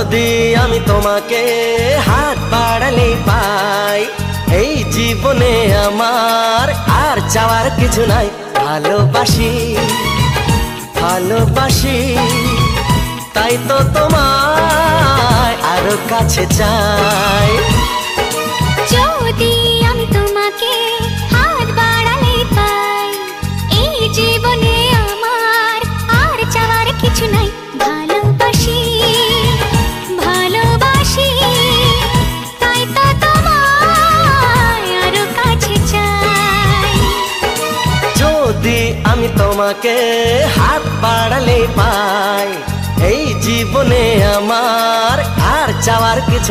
যদি আমি তোমাকে হাত বাড়ালে পাই, এই জীবনে আমার আর চাওয়ার কিছু নাই। ভালোবাসি ভালোবাসি, তাই তো তোমায় আরো কাছে চাই। যদি আমি তোমাকে হাত বাড়ালে পাই, এই জীবনে আমার আর চাওয়ার কিছু নাই। ভালোবাসি ভালোবাসি, তাই তো তোমায় আরো কাছে চাই। যদি আমি তোমাকে হাত বাড়ালে পাই, এই জীবনে আমার আর চাওয়ার কিছু